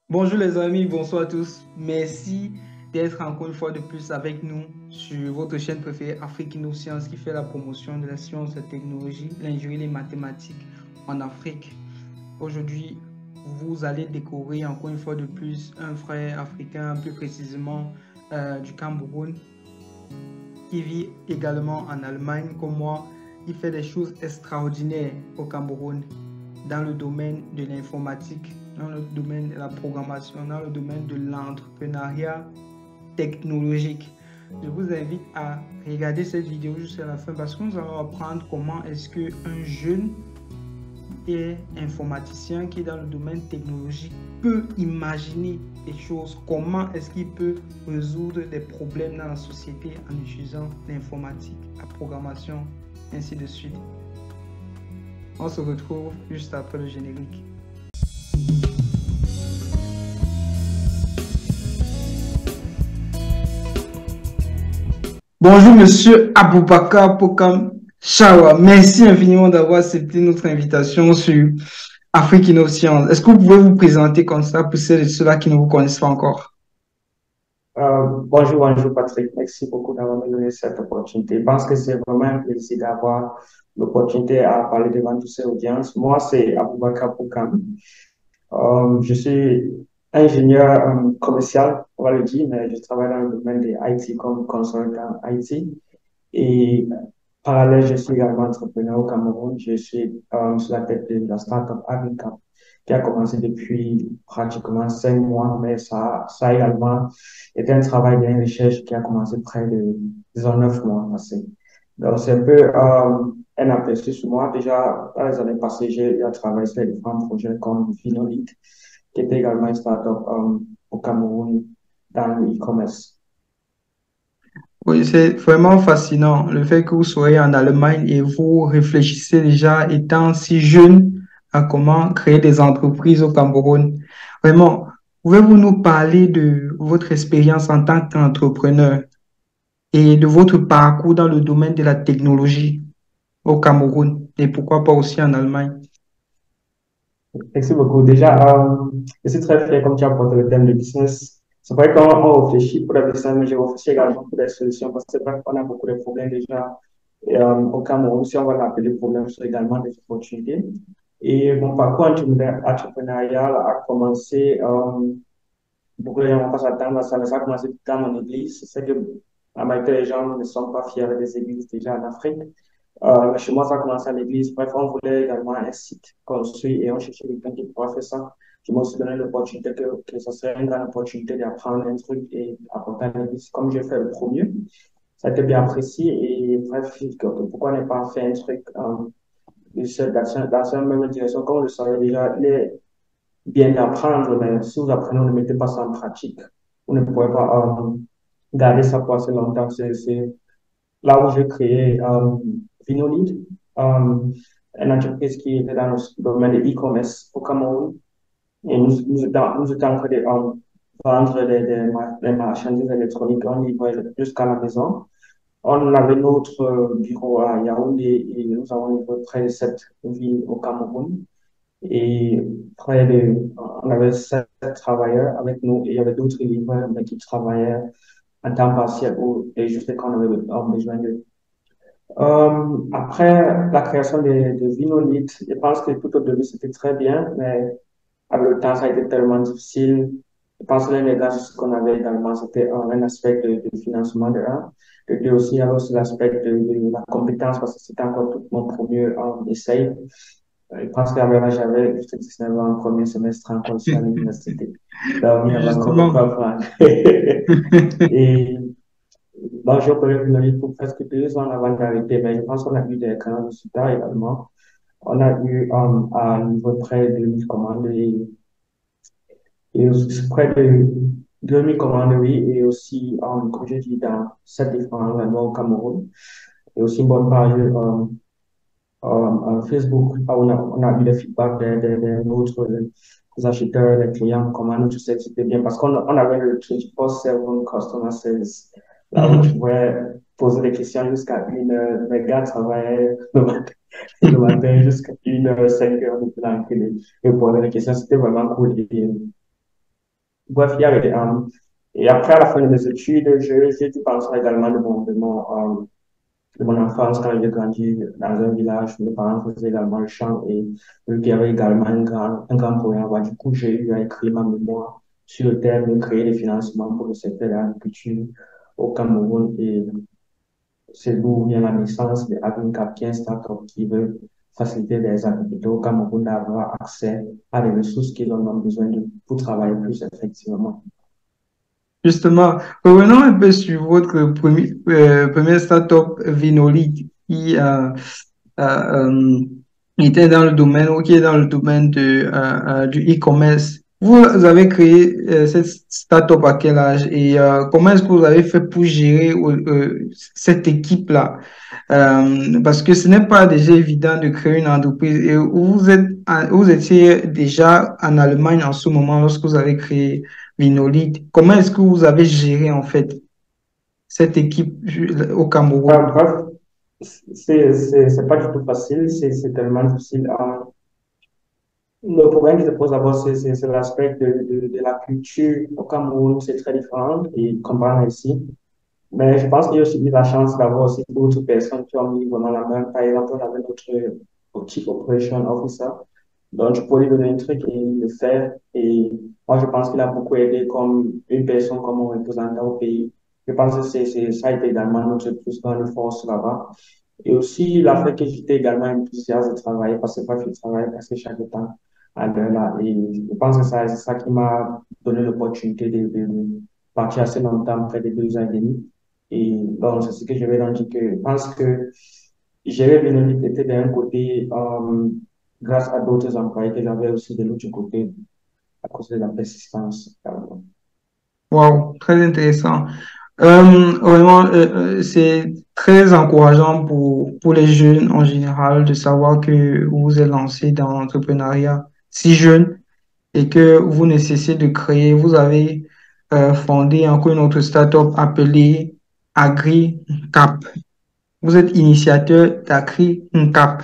Bonjour les amis, bonsoir à tous. Merci d'être encore une fois de plus avec nous sur votre chaîne préférée Afrique Sciences qui fait la promotion de la science, la technologie, l'ingénierie et les mathématiques en Afrique. Aujourd'hui, vous allez découvrir encore une fois de plus un frère africain, plus précisément du Cameroun, qui vit également en Allemagne comme moi. Il fait des choses extraordinaires au Cameroun dans le domaine de l'informatique, dans le domaine de la programmation, dans le domaine de l'entrepreneuriat technologique. Je vous invite à regarder cette vidéo jusqu'à la fin parce que nous allons apprendre comment est-ce qu'un jeune et informaticien qui est dans le domaine technologique peut imaginer des choses, comment est-ce qu'il peut résoudre des problèmes dans la société en utilisant l'informatique, la programmation, ainsi de suite. On se retrouve juste après le générique. Bonjour Monsieur Aboubakar Pokam Chawa. Merci infiniment d'avoir accepté notre invitation sur Afrique Sciences. Est-ce que vous pouvez vous présenter comme ça pour celles et ceux-là qui ne vous connaissent pas encore? Bonjour Patrick. Merci beaucoup d'avoir me donné cette opportunité. Je pense que c'est vraiment un plaisir d'avoir l'opportunité à parler devant toutes ces audiences. Moi, c'est Aboubakar Poukam. Je suis ingénieur commercial, on va le dire, mais je travaille dans le domaine des IT comme consultant IT. Et parallèle, je suis également entrepreneur au Cameroun. Je suis sur la tête de la startup Agrica, qui a commencé depuis pratiquement 5 mois, mais ça a également été un travail de recherche qui a commencé près de, disons, 9 mois passés. Donc, c'est un peu un aperçu sur moi. Déjà, dans les années passées, j'ai travaillé sur différents projets comme Vinolite, qui était également une startup au Cameroun dans le e-commerce. Oui, c'est vraiment fascinant le fait que vous soyez en Allemagne et vous réfléchissez déjà étant si jeune à comment créer des entreprises au Cameroun. Vraiment, pouvez-vous nous parler de votre expérience en tant qu'entrepreneur et de votre parcours dans le domaine de la technologie au Cameroun et pourquoi pas aussi en Allemagne? Merci beaucoup. Déjà, je suis très fier comme tu as apporté le thème de business. C'est vrai qu'on réfléchit pour le business, mais je réfléchis également pour des solutions parce que c'est vrai qu'on a beaucoup de problèmes déjà au Cameroun. Si on va l'appeler problèmes, c'est également des opportunités. Et mon parcours entrepreneurial a commencé, beaucoup de gens vont pas s'attendre à ça, mais ça a commencé dans mon église. C'est que la majorité des gens ne sont pas fiers des églises déjà en Afrique. Chez moi, ça a commencé à l'église. Bref, on voulait également un site construit et on cherchait quelqu'un qui pourrait faire ça. Je me suis donné l'opportunité que ça serait une grande opportunité d'apprendre un truc et apporter à l'église. Comme j'ai fait le premier, ça a été bien apprécié et bref, pourquoi ne pas faire un truc dans une même direction. Comme je le savais déjà, il est bien d'apprendre, mais si vous apprenez, ne mettez pas ça en pratique. Vous ne pourrez pas garder ça pour assez longtemps. C'est là où j'ai créé Vinolid, une entreprise qui était dans le domaine de e-commerce au Cameroun. Et nous étions en train de vendre des marchandises électroniques en livrait jusqu'à la maison. On avait notre bureau à Yaoundé et nous avons livré près de 7 villes au Cameroun. Et on avait 7 travailleurs avec nous et il y avait d'autres livreurs mais qui travaillaient en temps partiel et juste quand on avait besoin d'eux. Après la création de Vinolite, je pense que tout au début c'était très bien, mais avec le temps ça a été tellement difficile. Je pense que l'un des gars qu'on avait également, c'était un aspect de financement de un. De deux aussi, il y avait aussi l'aspect de la compétence parce que c'était encore tout mon premier essai. Je pense qu'avant, j'avais juste 19 ans, premier semestre encore ici à l'université. Donc, il y avait encore beaucoup Justement. à apprendre. Et bon, j'ai opéré une pour presque 2 ans avant d'arrêter, mais je pense qu'on a eu des grands résultats également. On a eu à niveau près de 1000 commandes et aussi près de 2000 commandes, oui, et aussi, comme je dis, dans 7 différents endroits au Cameroun. Et aussi une bonne page Facebook, on a eu des feedbacks de notre acheteurs, des clients, comment nous, tu sais que c'était bien, parce qu'on avait le 24/7 Customer Service, là où tu Mhm. pouvais poser des questions jusqu'à 1 heure. Les gars travaillaient le matin jusqu'à 1 heure, 5 heures, de temps et poser des questions. C'était vraiment cool. bref, il y avait, et après, à la fin de mes études, j'ai dû penser également de mon enfance quand j'ai grandi dans un village. Mes parents faisaient également le chant et eux qui avaient également un grand programme. Bah, du coup, j'ai eu à écrire ma mémoire sur le thème de créer des financements pour le secteur de l'agriculture au Cameroun. Et c'est d'où vient la naissance de AgriCap, qui est un start-up qui veut faciliter les agriculteurs au Cameroun d'avoir accès à des ressources qu'ils en ont besoin pour travailler plus effectivement. Justement, revenons un peu sur votre premier startup Vinoli qui était dans le domaine ou qui est dans le domaine du e-commerce. Vous avez créé cette startup à quel âge et comment est-ce que vous avez fait pour gérer cette équipe-là? Parce que ce n'est pas déjà évident de créer une entreprise. Et vous étiez déjà en Allemagne en ce moment lorsque vous avez créé Vinolite. Comment est-ce que vous avez géré en fait cette équipe au Cameroun? Bref, c'est pas du tout facile, c'est tellement difficile. Le problème qui se pose d'abord, c'est l'aspect de la culture au Cameroun, c'est très différent et comparé ici. Mais je pense qu'il y a aussi eu la chance d'avoir aussi d'autres personnes qui ont mis vraiment la main. Par exemple, on avait notre Chief Operation Officer, donc je pourrais lui donner un truc et le faire. Et moi, je pense qu'il a beaucoup aidé comme une personne, comme un représentant au pays. Je pense que ça a été également notre plus grande force là-bas. Et aussi, la fait que j'étais également enthousiaste de travailler parce que je travaille presque chaque temps à l'heure là. Et je pense que c'est ça qui m'a donné l'opportunité de partir assez longtemps, près de 2 ans et demi. Et donc, c'est ce que je vais donc dire que je pense que gérer Benelux était d'un côté grâce à d'autres employés que j'avais aussi de l'autre côté à cause de la persistance. Wow, très intéressant. Vraiment, c'est très encourageant pour les jeunes en général de savoir que vous vous êtes lancé dans l'entrepreneuriat si jeune et que vous ne cessez de créer. Vous avez fondé encore une autre startup appelée AgriCap. Vous êtes initiateur d'AgriCap.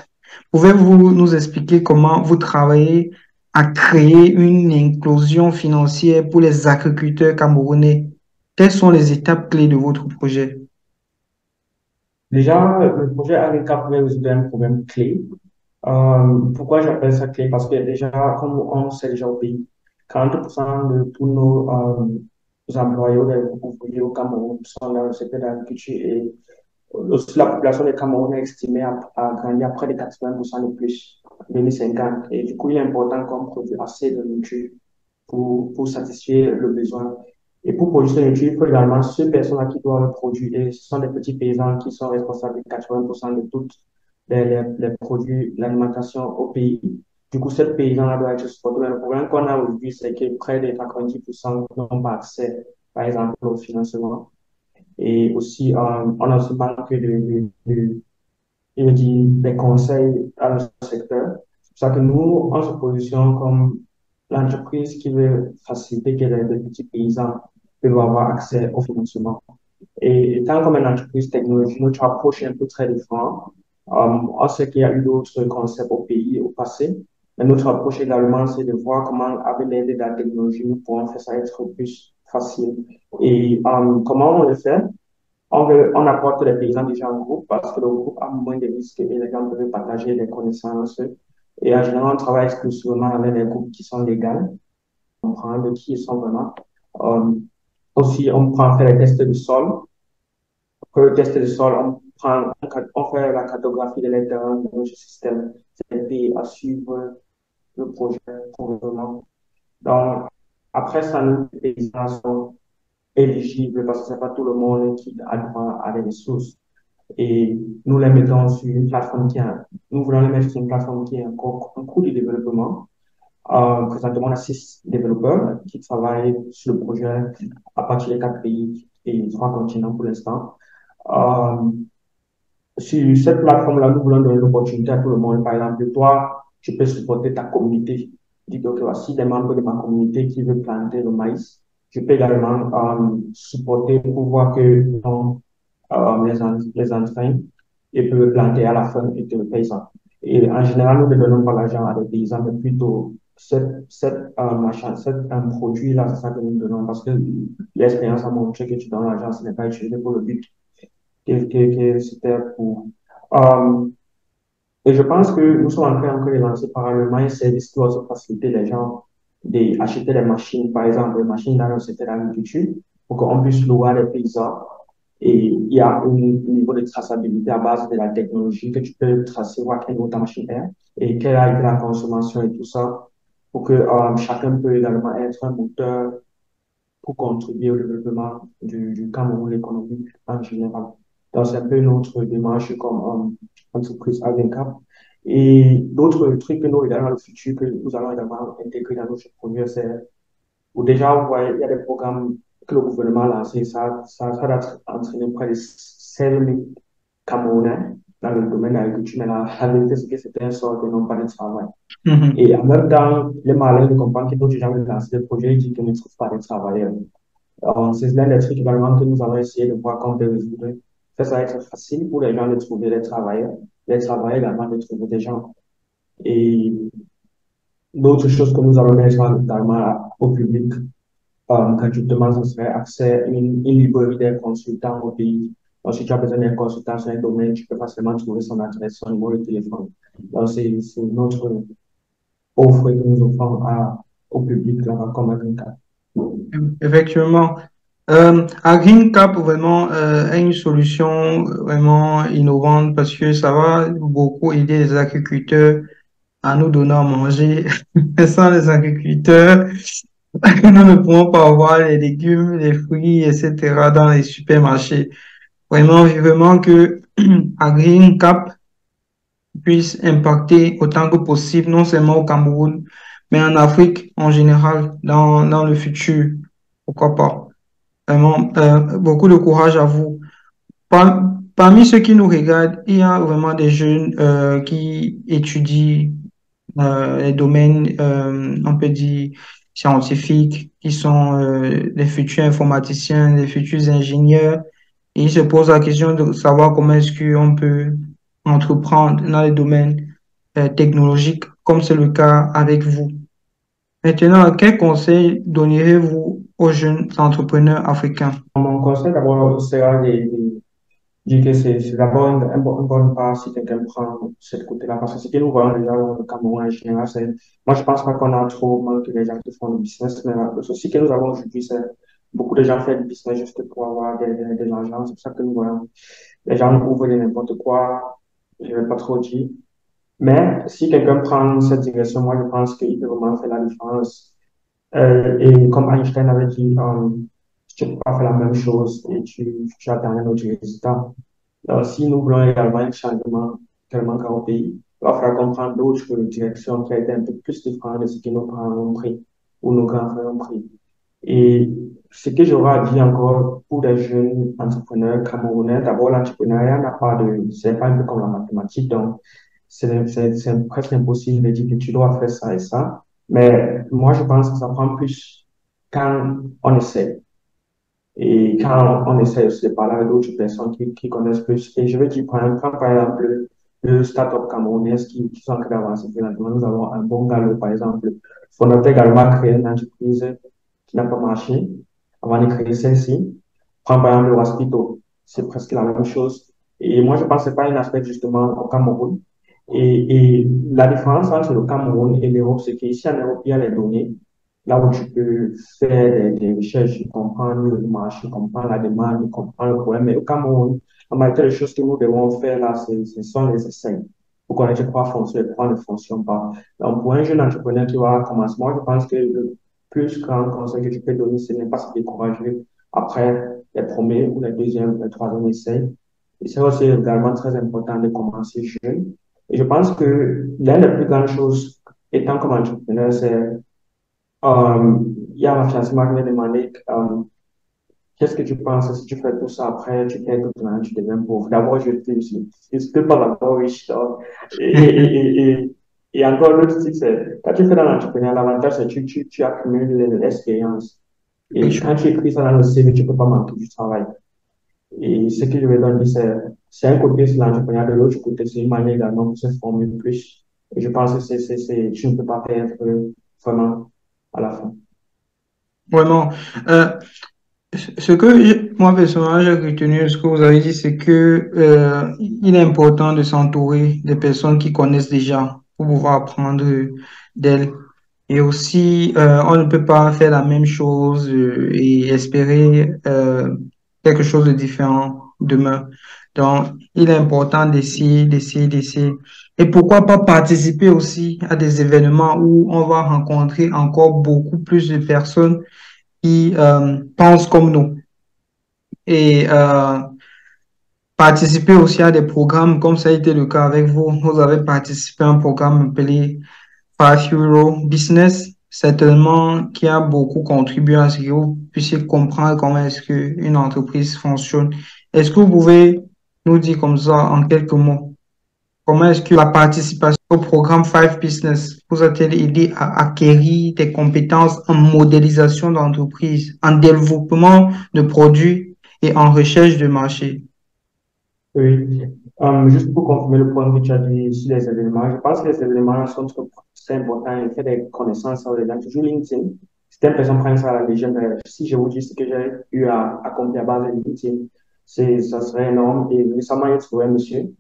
Pouvez-vous nous expliquer comment vous travaillez à créer une inclusion financière pour les agriculteurs camerounais? Quelles sont les étapes clés de votre projet? Déjà, le projet Agrica pouvait résoudre un problème clé. Pourquoi j'appelle ça clé? Parce que déjà, comme on sait déjà au pays, 40% de tous nos employés ou les ouvriers au Cameroun sont dans le secteur de l'agriculture et aussi la population des Camerounais est estimée à grandir à près de 80% de plus en 2050. Et du coup, il est important qu'on produise assez de nourriture pour satisfaire le besoin. Et pour produire cette nourriture, il faut également ces personnes qui doivent le produire. Et ce sont des petits paysans qui sont responsables de 80% de tous les produits, l'alimentation au pays. Du coup, cette paysan doit être supporté. Le problème qu'on a aujourd'hui, c'est que près de 90% n'ont pas accès, par exemple, au financement. Et aussi, on a aussi manque des conseils dans le secteur. C'est pour ça que nous, on se positionne comme l'entreprise qui veut faciliter que les petits paysans peuvent avoir accès au financement. Et étant comme une entreprise technologique, notre approche est un peu très différente. On sait qu'il y a eu d'autres concepts au pays au passé, mais notre approche également, c'est de voir comment, avec l'aide de la technologie, nous pourrons faire ça être plus facile. Et comment on le fait? On apporte les paysans déjà au groupe parce que le groupe a moins de risques et les gens peuvent partager des connaissances. Et en général, on travaille exclusivement avec des groupes qui sont légaux, on prend de qui ils sont vraiment. Euh, Aussi, on prend faire les tests de sol. Pour le test de sol, on fait la cartographie de l'intérieur de notre système. C'est à suivre le projet correctement. Donc, après ça, nous, les paysans sont éligibles parce que c'est pas tout le monde qui a droit à des ressources. Et nous les mettons sur une plateforme nous voulons les mettre sur une plateforme qui est encore en cours de développement. Présentement, on a 6 développeurs qui travaillent sur le projet à partir de 4 pays et 3 continents pour l'instant. Euh, sur cette plateforme-là, nous voulons donner l'opportunité à tout le monde. Par exemple, toi, tu peux supporter ta communauté. Dis que voici des membres de ma communauté qui veulent planter le maïs. Je peux également supporter pour voir que les entraîne et peuvent planter à la fin et te le payer ça. Et en général, nous ne donnons pas l'argent à des paysans, mais plutôt un produit-là, c'est ça que nous donnons parce que l'expérience a montré que tu donnes l'argent, ce n'est pas utilisé pour le but que c'était pour. Euh, et je pense que nous sommes en train encore de lancer parallèlement un service qui va se faciliter les gens d'acheter des machines, par exemple, des machines dans le secteur de l'agriculture, pour qu'on puisse louer les paysans. Et il y a un niveau de traçabilité à base de la technologie que tu peux tracer, voir quelle ta machine est et quelle a été la consommation et tout ça, pour que chacun peut également être un moteur pour contribuer au développement du Cameroun, l'économie en général. Donc, c'est un peu notre démarche comme entreprise Avencap. Et d'autres trucs que nous regardons dans le futur, que nous allons également intégrer dans notre projet, c'est, ou déjà, vous voyez, il y a des programmes que le gouvernement a lancés, ça a entraîné près de 16 000 Camerounais dans le domaine de l'agriculture, mais la vérité, c'est que c'était un sort de non pas de travail. Mhm. Et en même temps, les malins ne comprennent que d'autres gens veulent lancer des projets et disent qu'ils ne trouvent pas de travailleurs. C'est l'un des trucs également que nous allons essayer de voir comment de résoudre. Ça va être facile pour les gens de trouver des travailleurs, les travailleurs également de trouver des gens. Et d'autres choses que nous allons mettre également au public, gratuitement, ce serait accès à une librairie des consultants au pays. Donc, si tu as besoin d'un consultant sur un domaine, tu peux facilement trouver son adresse, son numéro de téléphone. Donc, c'est notre offre que nous offrons au public là, comme un. Effectivement. AgreenCap vraiment est une solution vraiment innovante parce que ça va beaucoup aider les agriculteurs à nous donner à manger. Sans les agriculteurs, nous ne pouvons pas avoir les légumes, les fruits, etc. dans les supermarchés. Vraiment, vivement que AgreenCap puisse impacter autant que possible, non seulement au Cameroun, mais en Afrique en général, dans le futur. Pourquoi pas? Vraiment, beaucoup de courage à vous. Parmi ceux qui nous regardent, il y a vraiment des jeunes qui étudient les domaines, on peut dire, scientifiques, qui sont les futurs informaticiens, les futurs ingénieurs. Et ils se posent la question de savoir comment est-ce qu'on peut entreprendre dans les domaines technologiques, comme c'est le cas avec vous. Maintenant, quel conseil donneriez-vous aux jeunes entrepreneurs africains? Mon conseil d'abord sera de dire que c'est d'abord une bonne part si quelqu'un prend ce côté-là. Parce que ce que nous voyons déjà dans le Cameroun en général, c'est, moi je pense pas qu'on a trop manqué les gens qui font le business, mais le souci que nous avons aujourd'hui, c'est beaucoup de gens font du business juste pour avoir des argent. C'est pour ça que nous voyons les gens ouvrent de n'importe quoi, je vais pas trop dire. Mais si quelqu'un prend cette direction, moi je pense qu'il peut vraiment faire la différence. Et comme Einstein avait dit, tu ne peux pas faire la même chose et tu attends un autre résultat. Donc, si nous voulons également un changement tellement grand au pays, il va falloir comprendre d'autres directions qui ont été un peu plus différentes de ce que nos parents ont pris ou nos grands-parents ont pris. Et ce que j'aurais à dire encore pour des jeunes entrepreneurs camerounais, d'abord, l'entrepreneuriat n'a pas de, c'est pas un peu comme la mathématique, donc c'est presque impossible de dire que tu dois faire ça et ça. Mais moi, je pense que ça prend plus quand on essaie. Et quand on essaie aussi de parler avec d'autres personnes qui connaissent plus, et je veux dire, par exemple, le start-up camerounais qui sont en train d'avancer, nous avons un bon galop, par exemple. On a également créé une entreprise qui n'a pas marché avant de créer celle-ci. Prends par exemple le Waspito, c'est presque la même chose. Et moi, je pense que ce n'est pas un aspect justement au Cameroun. Et la différence entre le Cameroun et l'Europe, c'est qu'ici en Europe, il y a les données, là où tu peux faire des recherches, comprendre le marché, comprendre la demande, comprendre le problème. Mais au Cameroun, la majorité des choses que nous devons faire là, ce sont les essais pour connaître quoi fonctionne et quoi ne fonctionne pas. Donc, pour un jeune entrepreneur qui va commencer, moi, je pense que le plus grand conseil que tu peux donner, ce n'est pas se décourager après les premiers ou les deuxièmes, les troisièmes essais. Et c'est aussi également très important de commencer jeune. Et je pense que l'une des plus grandes choses, étant comme entrepreneur, c'est il y a ma fiancée qui m'a demandé qu'est-ce que tu penses si tu fais tout ça après, tu perds tout ton argent, tu deviens pauvre. D'abord, je suis pas encore riche. Donc, et encore l'autre truc, c'est quand tu fais dans l'entrepreneuriat, l'avantage, c'est que tu accumules l'expérience. Et quand tu écris ça dans le CV, tu peux pas manquer du travail. Et ce que je vais dire, c'est un côté, c'est l'entrepreneuriat, de l'autre côté, c'est une manière également de se former plus. Et je pense que tu ne peux pas perdre vraiment à la fin. Vraiment. Euh, Ce que moi personnellement j'ai retenu de ce que vous avez dit, c'est que il est important de s'entourer des personnes qui connaissent déjà pour pouvoir apprendre d'elles. Et aussi, on ne peut pas faire la même chose et espérer quelque chose de différent demain. Donc, il est important d'essayer. Et pourquoi pas participer aussi à des événements où on va rencontrer encore beaucoup plus de personnes qui pensent comme nous et participer aussi à des programmes comme ça a été le cas avec vous. Vous avez participé à un programme appelé 5 Euro Business, certainement qui a beaucoup contribué à ce que vous puissiez comprendre comment est-ce qu'une entreprise fonctionne. Est-ce que vous pouvez nous dire comme ça en quelques mots, comment est-ce que la participation au programme 5 Business vous a-t-elle aidé à acquérir des compétences en modélisation d'entreprise, en développement de produits et en recherche de marché? Oui. Juste pour confirmer le point que tu as dit sur les événements, je pense que les événements sont très importants et faire des connaissances sur les gens. Toujours LinkedIn, certaines personnes prennent ça à la légère, mais si je vous dis ce que j'ai eu à accomplir à base de LinkedIn, ça serait énorme. Et récemment, j'ai trouvé un monsieur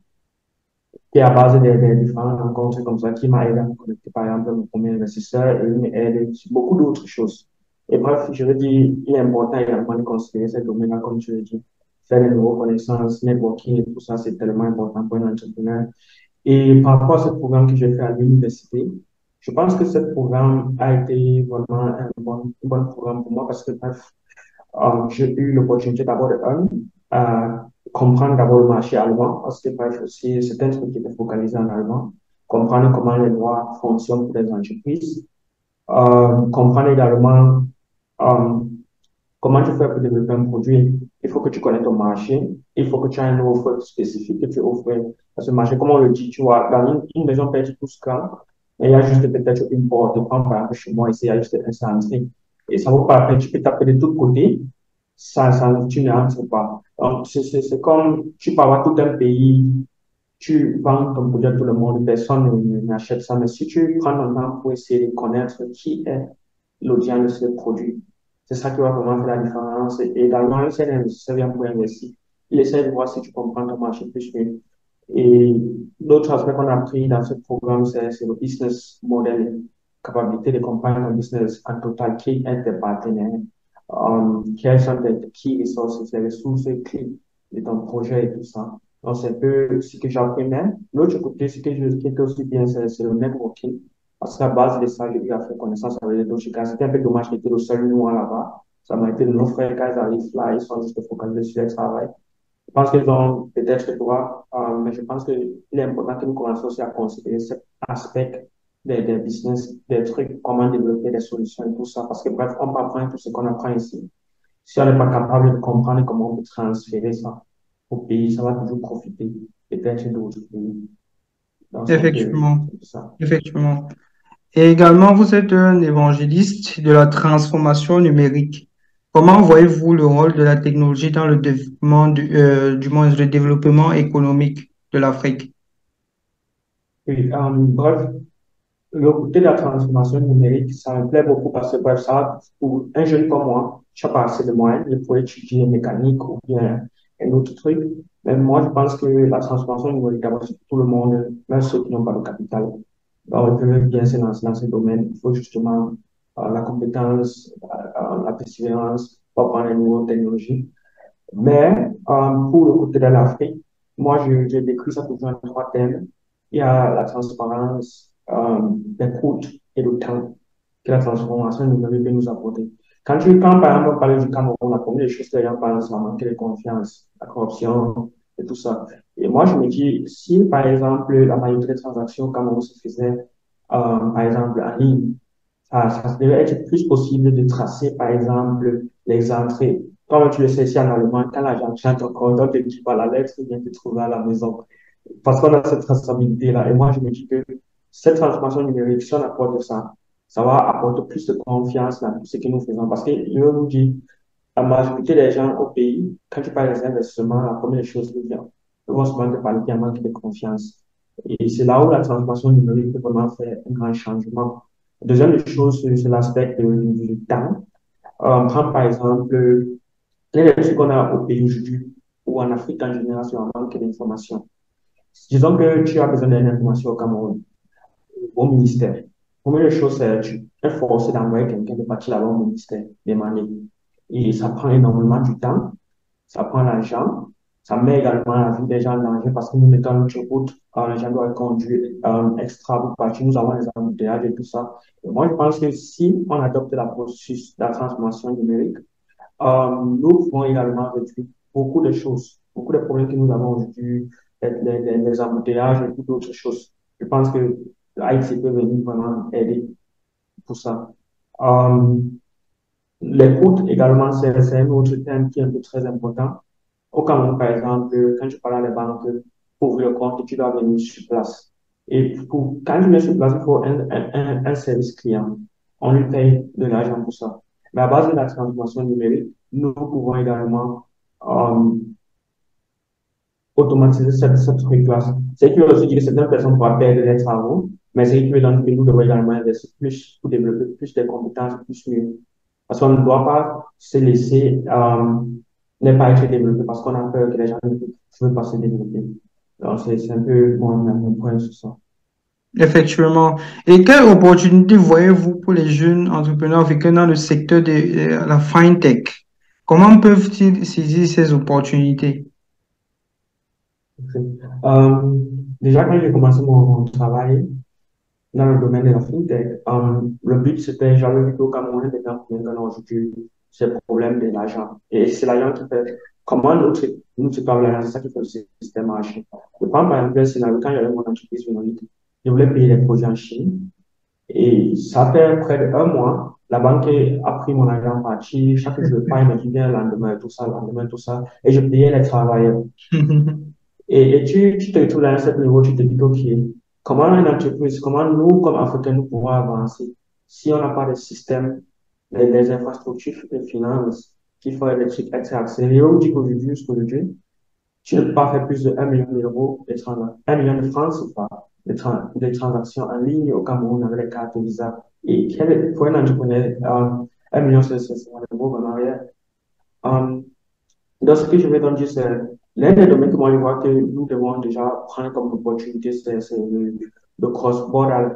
qui est à base des différentes rencontres comme ça, qui m'a aidé à me connecter, par exemple, mon premier investisseur, et il m'aide sur beaucoup d'autres choses. Et bref, je veux dire, il est important également de considérer ces domaines-là, comme tu le dis. Faire des nouvelles connaissances, networking et tout ça, c'est tellement important pour un entrepreneur. Et par rapport à ce programme que j'ai fait à l'université, je pense que ce programme a été vraiment un bon programme pour moi parce que, bref, j'ai eu l'opportunité d'abord à comprendre d'abord le marché allemand, parce que bref, aussi, c'est un truc qui était focalisé en allemand, comprendre comment les lois fonctionnent pour les entreprises, comprendre également euh, comment tu fais pour développer un produit. Il faut que tu connais ton marché, il faut que tu aies une offre spécifique que tu offres à ce marché. Comme on le dit, tu vois, dans une maison pèse tout ce camp, mais il y a juste peut-être une porte, comme par exemple chez moi, ici, il y a juste un centre. Et ça vaut pas la peine, tu peux taper de tous côtés tu n'entres pas. Donc, c'est comme tu peux avoir tout un pays, tu vends ton produit à tout le monde, personne n'achète ça. Mais si tu prends le temps pour essayer de connaître qui est l'audience de ce produit, c'est ça qui va vraiment faire la différence. Et également, le CNS vient pour investir. Il essaie de voir si tu comprends ton marché plus mieux. Et l'autre aspect qu'on a pris dans ce programme, c'est le business model, capacité de comprendre un business en total, qui est tes partenaires, quelles sont tes key resources, les ressources clés de ton projet et tout ça. Donc, c'est un peu ce que j'ai appris. Mais l'autre côté, qui était aussi bien, c'est le networking. Parce qu'à base de ça, j'ai eu à faire connaissance avec d'autres gars. C'était un peu dommage qu'il était le seul noir là-bas. Ça m'a été de nos frères quand ils arrivent là, ils sont juste focalisés sur le travail. Je pense qu'ils ont peut-être droit, mais je pense qu'il est important que nous commençons aussi à considérer cet aspect des business, des trucs, comment développer des solutions et tout ça. Parce que bref, on peut apprendre tout ce qu'on apprend ici. Si on n'est pas capable de comprendre comment on peut transférer ça au pays, ça va toujours profiter peut-être d'autres pays. Donc, Effectivement, c'est ça. effectivement. Et également, vous êtes un évangéliste de la transformation numérique. Comment voyez-vous le rôle de la technologie dans le développement du moins le développement économique de l'Afrique? Oui, bref, le côté de la transformation numérique, ça me plaît beaucoup parce que, bref, ça, pour un jeune comme moi, je n'ai pas assez de moyens pour étudier mécanique ou bien un autre truc. Mais moi, je pense que la transformation numérique, d'abord, c'est pour tout le monde, même ceux qui n'ont pas de capital. Donc, ils peuvent bien se lancer dans ce domaine. Il faut justement la compétence, la persévérance pour apprendre les nouvelles technologies. Mais pour le côté de l'Afrique, moi, je décris ça toujours en trois thèmes. Il y a la transparence des coûts et le temps que la transformation numérique peut nous apporter. Quand par exemple, on parle du Cameroun, la première chose que les gens parlent, c'est la manque de confiance, la corruption et tout ça. Et moi, je me dis, si par exemple, la majorité des transactions au Cameroun se faisaient, par exemple, en ligne, ça devait être plus possible de tracer, par exemple, les entrées. Comme tu le sais ici en Allemagne, quand l'agent chante encore, on te dit pas la lettre, il vient te trouver à la maison. Parce qu'on a cette traçabilité-là. Et moi, je me dis que cette transformation numérique, si on apporte ça, ça va apporter plus de confiance dans tout ce que nous faisons. Parce que je vous dis, la majorité des gens au pays, quand tu parles des investissements, la première chose qu'ils vient, ils vont souvent te parler qu'il y a un manque de confiance. Et c'est là où la transformation numérique peut vraiment faire un grand changement. Deuxième chose, c'est l'aspect du temps. Prends par exemple les défis qu'on a au pays aujourd'hui ou en Afrique en général sur un manque d'informations. Disons que tu as besoin d'une information au Cameroun, au ministère. Première chose, c'est tu es forcé d'envoyer quelqu'un de partir là-bas au ministère, demander. Et ça prend énormément du temps, ça prend l'argent, ça met également la vie des gens en danger parce que nous mettons notre route, les gens doivent conduire extra pour partir, nous avons les embouteillages et tout ça. Et moi, je pense que si on adopte la processus de la transformation numérique, nous pouvons également réduire beaucoup de choses, beaucoup de problèmes que nous avons aujourd'hui, les embouteillages et toutes d'autres choses. Je pense que Haïti peut venir vraiment aider pour ça. Euh, les coûts également, c'est un autre thème qui est un peu très important. Au Cameroun, par exemple, quand je parle à les banques, pour ouvrir le compte, tu dois venir sur place. Et quand tu viens sur place, il faut un service client. On lui paye de l'argent pour ça. Mais à base de la transformation numérique, nous pouvons également euh, automatiser cette truc-là. C'est qui veut aussi dire que certaines personnes pourront perdre des travaux, mais c'est qui veut donc que nous devons également investir plus pour développer plus de compétences, plus mieux. Parce qu'on ne doit pas se laisser ne pas être développé parce qu'on a peur que les gens ne veulent pas se développer. Donc, c'est un peu mon point sur ça. Effectivement. Et quelle opportunité voyez-vous pour les jeunes entrepreneurs vécant dans le secteur de la fintech? Comment peuvent-ils saisir ces opportunités? Euh, déjà, quand j'ai commencé mon travail dans le domaine de la fintech, le but c'était, j'avais vu qu'au Cameroun, des gens qui ont aujourd'hui ces problèmes de l'argent. Et c'est l'argent qui fait, comment nous traitons l'argent, c'est ça qui fait le système marché. Je prends par exemple un scénario, quand j'avais mon entreprise numérique, je voulais payer les produits en Chine. Et ça fait près d'un mois, la banque a pris mon argent parti, chaque jour, pas, il me dit bien le lendemain, tout ça, et je payais les travailleurs. Et tu te retrouves dans ce niveau, tu te dis, OK, comment une entreprise, comment nous, comme Africains, nous pouvons avancer si on n'a pas de système, les infrastructures de finances qui font des trucs être accélérés. On dit qu'aujourd'hui, jusqu'aujourd'hui, tu ne peux pas faire plus de 1 million d'euros, 1 million de francs, c'est pas, des transactions en ligne au Cameroun avec les cartes Visa. Et pour un entrepreneur, 1 million, c'est vraiment vraiment rien. Euh, dans ce que je vais donc dire, c'est l'un des domaines que moi je vois que nous devons déjà prendre comme opportunité, c'est le cross-border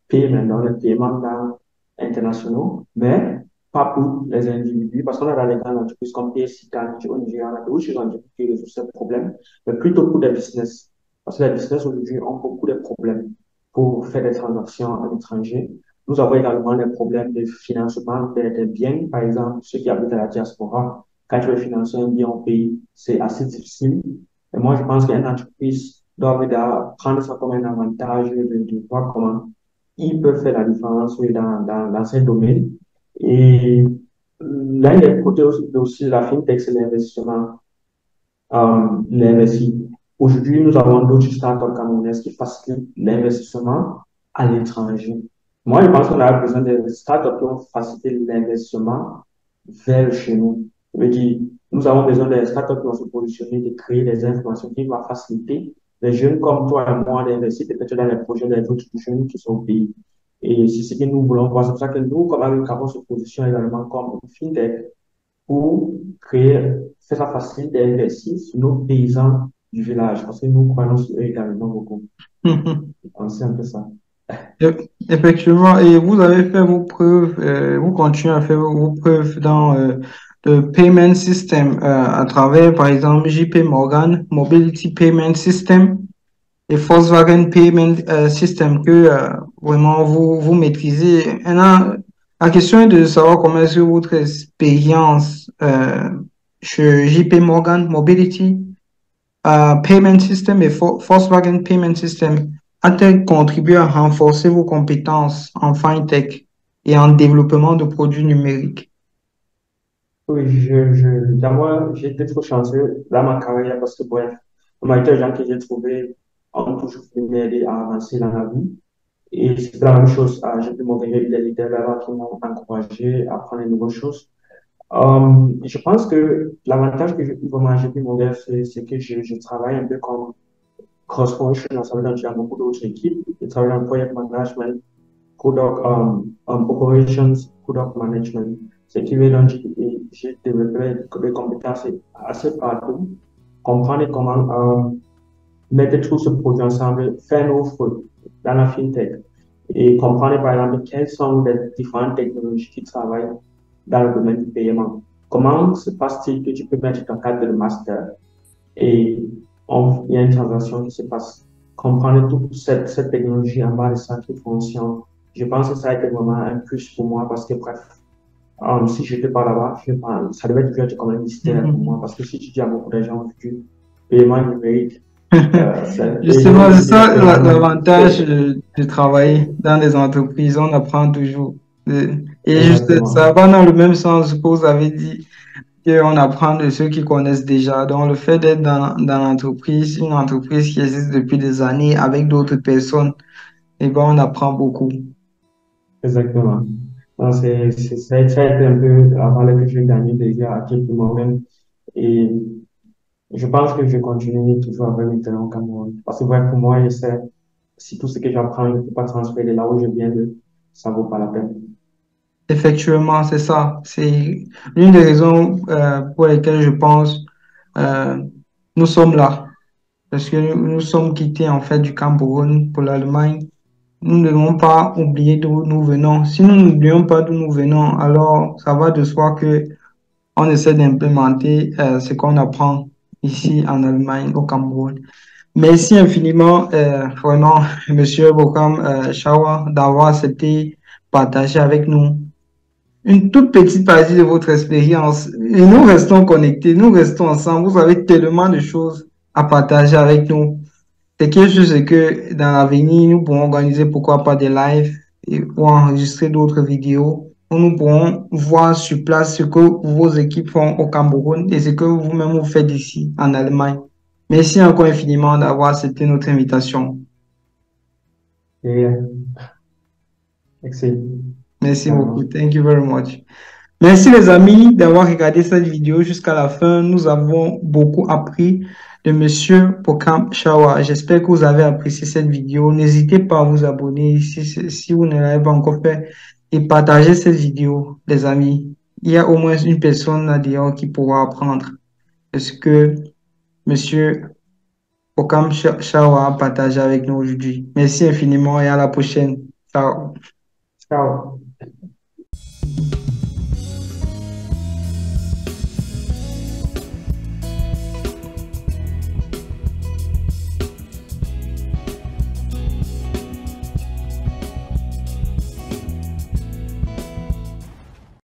payment, dans les paiements internationaux, mais pas pour les individus, parce qu'on a dans les grandes entreprises comme PSI, Kanji, au Nigeria, on a d'autres entreprises qui résolvent ce problème, mais plutôt pour des business. Parce que les business aujourd'hui ont beaucoup de problèmes pour faire des transactions à l'étranger. Nous avons également des problèmes de financement des biens, par exemple, ceux qui habitent à la diaspora quand tu veux financer un bien au pays, c'est assez difficile. Et moi, je pense qu'une entreprise doit prendre ça comme un avantage de voir comment ils peuvent faire la différence dans ces domaines. Et l'un des côtés aussi de la fintech, c'est l'investissement. L'investissement. Aujourd'hui, nous avons d'autres startups camerounaises qui facilitent l'investissement à l'étranger. Moi, je pense qu'on a besoin de startups qui vont faciliter l'investissement vers chez nous. Je veux dire, nous avons besoin des startups qui vont se positionner, de créer des informations qui vont faciliter les jeunes comme toi et moi d'investir peut-être dans les projets des autres jeunes qui sont au pays. Et c'est ce que nous voulons voir. C'est pour ça que nous, comme avec Carbon, se positionne également comme une fintech pour créer, faire ça facile d'investir sur nos paysans du village. Parce que nous croyons sur eux également beaucoup. C'est un peu ça. Effectivement, et vous avez fait vos preuves, vous continuez à faire vos preuves dans le payment system à travers, par exemple, JP Morgan, Mobility Payment System et Volkswagen Payment System que vraiment vous maîtrisez. Maintenant, la question est de savoir comment est-ce que votre expérience chez JP Morgan Mobility Payment System et Volkswagen Payment System a-t-elle contribué à renforcer vos compétences en fintech et en développement de produits numériques? Oui, d'abord, j'ai été trop chanceux dans ma carrière parce que, bref, la majorité des gens que j'ai trouvés ont toujours pu m'aider à avancer dans la vie. Et c'est la même chose, j'ai pu m'ouvrir des leaders là-bas qui m'ont encouragé à apprendre de nouvelles choses. Je pense que l'avantage que j'ai pu m'ouvrir, c'est que je travaille un peu comme cross-functional, ça veut dire que j'ai beaucoup d'autres équipes. Je travaille dans le project management, Operations Product Management. Ce qui veut donc dire que j'ai développé des compétences assez partout, comprendre comment mettre tout ce produit ensemble, faire une offre dans la fintech et comprendre par exemple quelles sont les différentes technologies qui travaillent dans le domaine du paiement. Comment se passe-t-il que tu peux mettre ton cadre de master et il y a une transaction qui se passe? Comprendre toute cette technologie en bas de ça qui fonctionne. Je pense que ça a été vraiment un plus pour moi parce que, bref, si je n'étais pas là-bas, ça devait être comme un mystère pour moi parce que si tu dis à beaucoup de gens du paiement numérique, c'est un paiement Justement, c'est numérique ça vraiment, l'avantage de travailler dans des entreprises. On apprend toujours. Et juste, ça exactement. va dans le même sens que vous avez dit, qu'on apprend de ceux qui connaissent déjà. Donc, le fait d'être dans l'entreprise, une entreprise qui existe depuis des années avec d'autres personnes, eh ben, on apprend beaucoup. Exactement. Donc, ça a été un peu avant que j'ai gagné déjà à quelques moments. Et je pense que je continue toujours avec maintenant au Cameroun. Parce que ouais, pour moi, je sais, si tout ce que j'apprends, je ne peux pas transférer là où je viens de, ça vaut pas la peine. Effectivement, c'est ça. C'est l'une des raisons pour lesquelles je pense euh, nous sommes là. Parce que nous sommes quittés en fait du Cameroun pour l'Allemagne. Nous ne devons pas oublier d'où nous venons. Si nous n'oublions pas d'où nous venons, alors ça va de soi que on essaie d'implémenter ce qu'on apprend ici en Allemagne, au Cameroun. Merci infiniment, vraiment, Monsieur Bokam Chawa, d'avoir accepté partager avec nous une toute petite partie de votre expérience. Et nous restons connectés, nous restons ensemble. Vous avez tellement de choses à partager avec nous. C'est quelque chose que dans l'avenir, nous pourrons organiser, pourquoi pas des lives ou enregistrer d'autres vidéos où nous pourrons voir sur place ce que vos équipes font au Cameroun et ce que vous-même vous faites ici en Allemagne. Merci encore infiniment d'avoir accepté notre invitation. Et, excellent. Merci beaucoup. Vraiment. Thank you very much. Merci les amis d'avoir regardé cette vidéo jusqu'à la fin. Nous avons beaucoup appris de Monsieur Pokam Shawa. J'espère que vous avez apprécié cette vidéo. N'hésitez pas à vous abonner si vous ne l'avez pas encore fait et partagez cette vidéo, les amis. Il y a au moins une personne là dehors qui pourra apprendre ce que Monsieur Pokam Shawa a partagé avec nous aujourd'hui. Merci infiniment et à la prochaine. Ciao. Ciao.